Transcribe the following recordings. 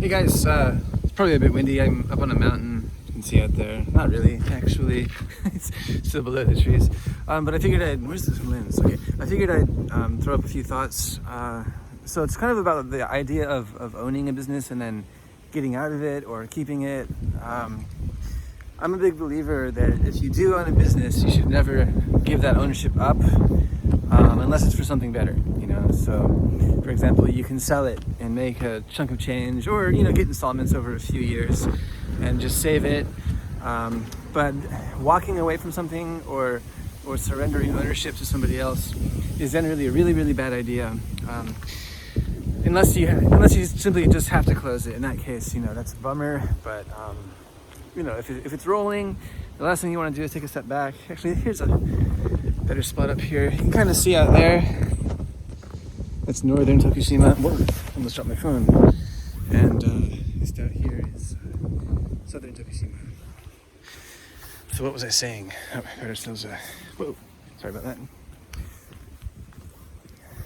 Hey guys, it's probably a bit windy. I'm up on a mountain. You can see out there. Not really, actually. It's still below the trees. But I figured where's this lens? Okay. I figured I'd throw up a few thoughts. So it's kind of about the idea of owning a business and then getting out of it or keeping it. I'm a big believer that if you do own a business, you should never give that ownership up unless it's for something better, you know. So, for example, you can sell it and make a chunk of change, or get installments over a few years and just save it. But walking away from something or surrendering ownership to somebody else is generally a really, really bad idea. Unless you simply just have to close it. In that case, that's a bummer. But if it's rolling, the last thing you want to do is take a step back. Actually, here's a better spot up here. You can kind of see out there. That's northern Tokushima. Whoa, almost dropped my phone. And just out here is southern Tokushima. So what was I saying? Oh, got ourselves a... Whoa, sorry about that.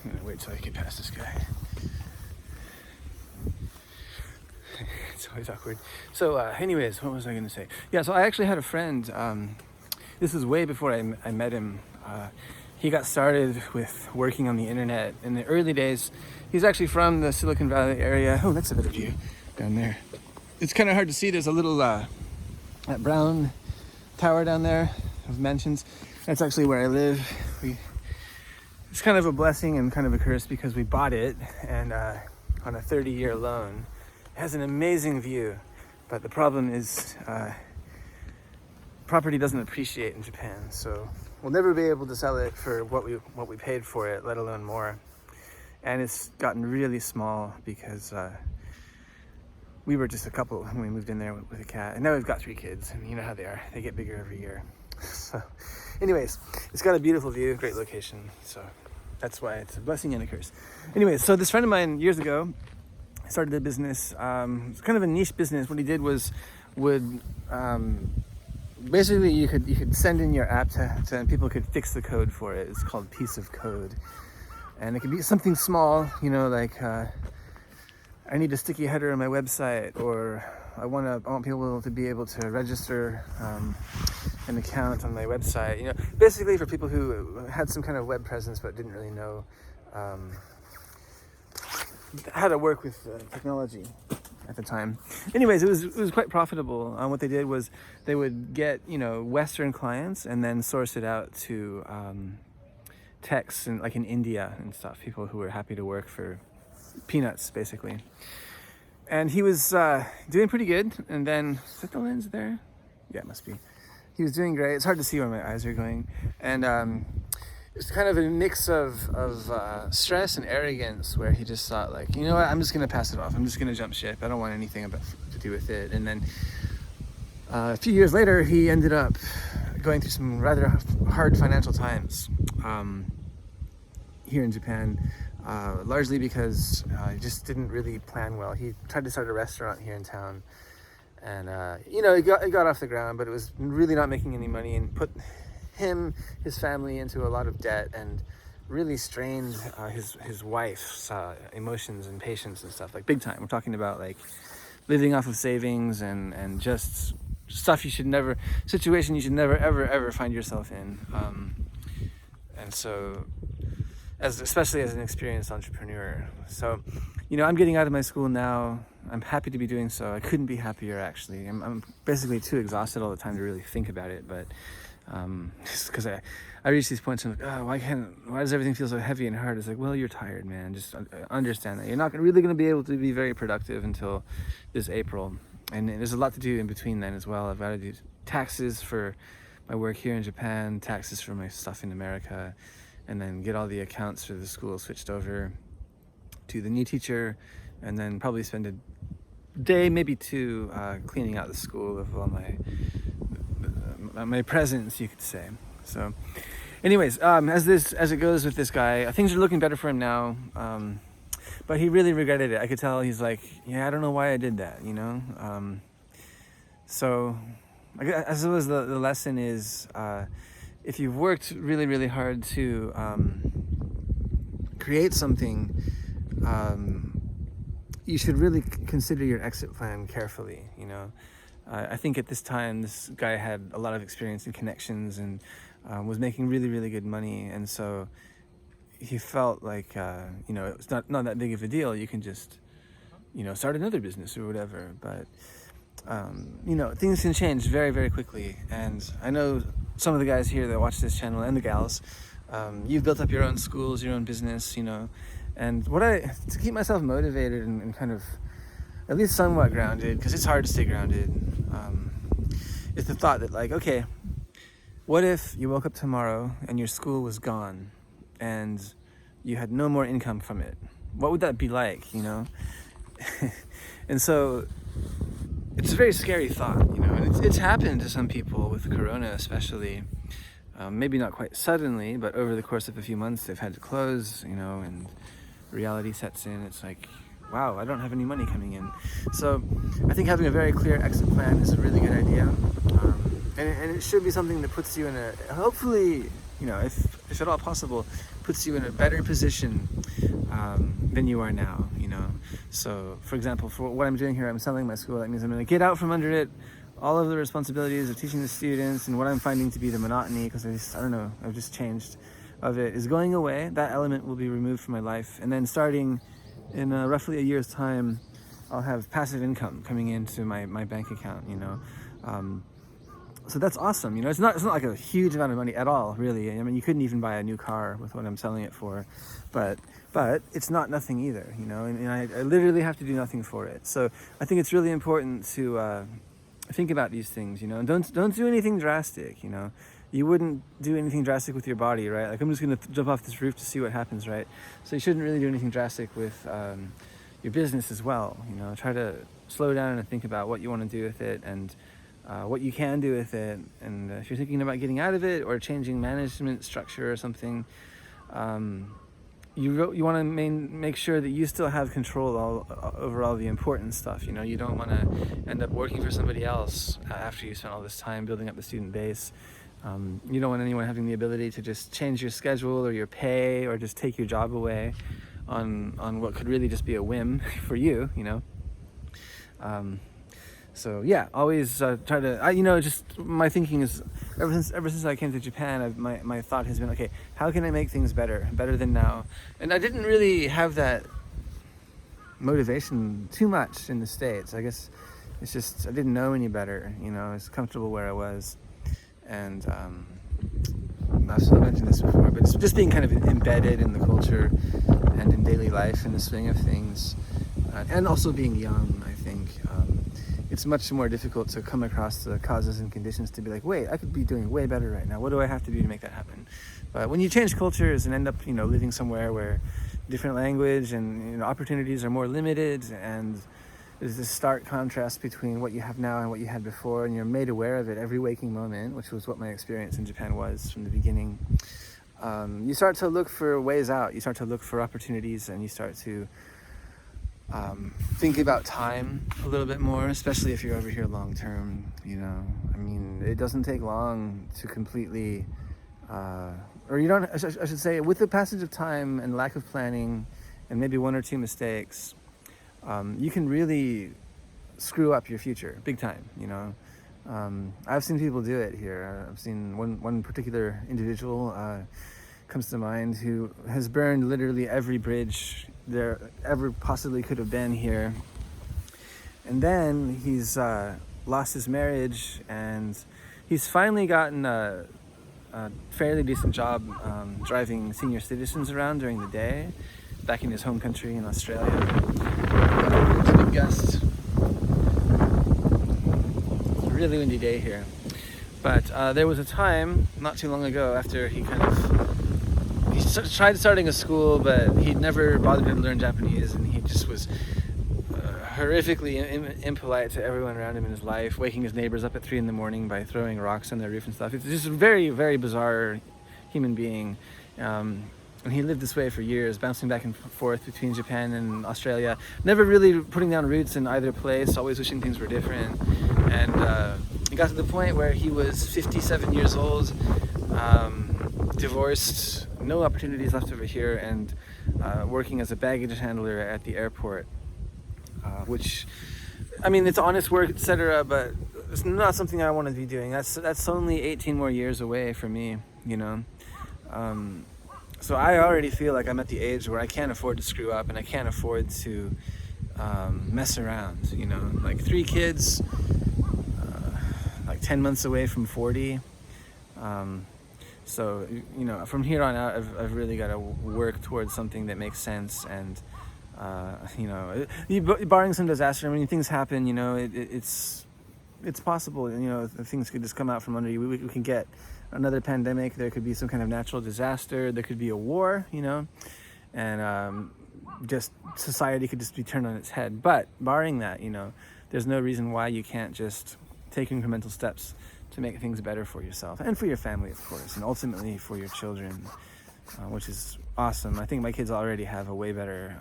I'm gonna wait till I get past this guy. It's always awkward. So anyways, what was I gonna say? Yeah, so I actually had a friend, this was way before I met him. He got started with working on the internet in the early days. He's actually from the Silicon Valley area. Oh, that's a better view down there. It's kind of hard to see. There's a little that brown tower down there of mansions. That's actually where I live. It's kind of a blessing and kind of a curse because we bought it and on a 30-year loan. It has an amazing view, but the problem is property doesn't appreciate in Japan, so we'll never be able to sell it for what we paid for it, let alone more. And it's gotten really small because we were just a couple when we moved in there with a cat, and now we've got 3 kids, and you know how they are. They get bigger every year. So anyways, it's got a beautiful view, great location, so that's why it's a blessing and a curse. Anyways, so this friend of mine years ago started a business. It's kind of a niche business. What he did was basically you could send in your app to and people could fix the code for it. It's called Piece of Code, and it could be something small, like I need a sticky header on my website, or I want people to be able to register an account on my website. Basically for people who had some kind of web presence but didn't really know how to work with technology at the time. Anyways, it was quite profitable. What they did was they would get Western clients and then source it out to techs and like in India and stuff. People who were happy to work for peanuts, basically. And he was doing pretty good. And then is that the lens there? Yeah, it must be. He was doing great. It's hard to see where my eyes are going. And it's kind of a mix of stress and arrogance, where he just thought, like, you know what, I'm just going to pass it off. I'm just going to jump ship. I don't want anything to do with it. And then a few years later, he ended up going through some rather hard financial times here in Japan, largely because he just didn't really plan well. He tried to start a restaurant here in town, and it got off the ground, but it was really not making any money, and put his family into a lot of debt, and really strained his wife's emotions and patience and stuff, like big time. We're talking about like living off of savings and just stuff situation you should never ever find yourself in. And so especially as an experienced entrepreneur. So, I'm getting out of my school now. I'm happy to be doing so. I couldn't be happier, actually. I'm basically too exhausted all the time to really think about it, but just because I reach these points and I'm like, why does everything feel so heavy and hard? It's like, well, you're tired, man. Just understand that you're not really going to be able to be very productive until this April, and there's a lot to do in between then as well. I've got to do taxes for my work here in Japan, taxes for my stuff in America, and then get all the accounts for the school switched over to the new teacher, and then probably spend a day, maybe 2, cleaning out the school of all my presents, you could say. So anyways, as it goes with this guy, things are looking better for him now, but he really regretted it. I could tell he's like, yeah, I don't know why I did that, so I suppose the lesson is, if you've worked really, really hard to create something, you should really consider your exit plan carefully. You know, I think at this time this guy had a lot of experience and connections and was making really, really good money, and so he felt like you know, it's not that big of a deal. You can just, you know, start another business or whatever. But you know, things can change very, very quickly. And I know some of the guys here that watch this channel and the gals, you've built up your own schools, your own business, you know. And to keep myself motivated and kind of at least somewhat grounded, because it's hard to stay grounded, is the thought that, like, okay, what if you woke up tomorrow and your school was gone and you had no more income from it? What would that be like, you know? And so it's a very scary thought, you know, and it's happened to some people with Corona especially. Maybe not quite suddenly, but over the course of a few months they've had to close, you know, and reality sets in. It's like, wow, I don't have any money coming in. So I think having a very clear exit plan is a really good idea. And it should be something that puts you in a, hopefully, you know, if at all possible, puts you in a better position than you are now, you know. So, for example, for what I'm doing here, I'm selling my school. That means I'm going to get out from under it, all of the responsibilities of teaching the students, and what I'm finding to be the monotony, because I've just changed of it, is going away. That element will be removed from my life. And then starting in roughly a year's time, I'll have passive income coming into my bank account, you know. So that's awesome, you know. It's not like a huge amount of money at all, really. I mean, you couldn't even buy a new car with what I'm selling it for, but it's not nothing either, you know. And I literally have to do nothing for it. So I think it's really important to think about these things, you know. And don't do anything drastic, you know. You wouldn't do anything drastic with your body, right? Like, I'm just gonna jump off this roof to see what happens, right? So you shouldn't really do anything drastic with your business as well, you know. Try to slow down and think about what you want to do with it, and what you can do with it. And if you're thinking about getting out of it or changing management structure or something, you want to make sure that you still have control over all the important stuff. You know, you don't want to end up working for somebody else after you spent all this time building up the student base. You don't want anyone having the ability to just change your schedule or your pay or just take your job away on what could really just be a whim for you, you know. So yeah, always try to, you know, just my thinking is, ever since I came to Japan, my thought has been, okay, how can I make things better than now? And I didn't really have that motivation too much in the States. I guess it's just, I didn't know any better, you know. I was comfortable where I was. And I've mentioned this before, but it's just being kind of embedded in the culture and in daily life and the swing of things, and also being young, I think. It's much more difficult to come across the causes and conditions to be like, wait, I could be doing way better right now. What do I have to do to make that happen? But when you change cultures and end up, you know, living somewhere where different language and, you know, opportunities are more limited, and there's this stark contrast between what you have now and what you had before, and you're made aware of it every waking moment, which was what my experience in Japan was from the beginning. You start to look for ways out. You start to look for opportunities, and you start to think about time a little bit more, especially if you're over here long term, you know. I mean, it doesn't take long to completely, or you don't, I should say, with the passage of time and lack of planning and maybe one or two mistakes, you can really screw up your future big time, you know. I've seen people do it here. I've seen one particular individual comes to mind who has burned literally every bridge there ever possibly could have been here. And then he's lost his marriage, and he's finally gotten a fairly decent job driving senior citizens around during the day back in his home country in Australia. It's a big gust. It's a really windy day here. But there was a time not too long ago after he tried starting a school, but he'd never bothered to learn Japanese, and he just was horrifically impolite to everyone around him in his life, waking his neighbors up at 3 a.m. by throwing rocks on their roof and stuff. It's just a very, very bizarre human being. And he lived this way for years, bouncing back and forth between Japan and Australia, never really putting down roots in either place, always wishing things were different. And it got to the point where he was 57 years old, divorced, no opportunities left over here, and working as a baggage handler at the airport. which, I mean, it's honest work, etc., but it's not something I want to be doing. That's only 18 more years away for me, you know. So I already feel like I'm at the age where I can't afford to screw up and I can't afford to mess around, you know. Like 3 kids, like 10 months away from 40. So, you know, from here on out, I've really got to work towards something that makes sense. And, you know, barring some disaster, I mean, things happen, you know, it's possible, you know, things could just come out from under you. We can get another pandemic, there could be some kind of natural disaster, there could be a war, you know, and just society could just be turned on its head. But barring that, you know, there's no reason why you can't just take incremental steps to make things better for yourself and for your family, of course, and ultimately for your children, which is awesome. I think my kids already have a way better,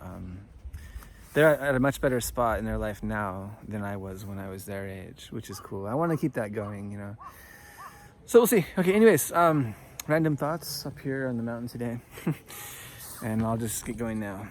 they're at a much better spot in their life now than I was when I was their age, which is cool. I want to keep that going, you know. So we'll see. Okay, anyways, random thoughts up here on the mountain today. And I'll just get going now.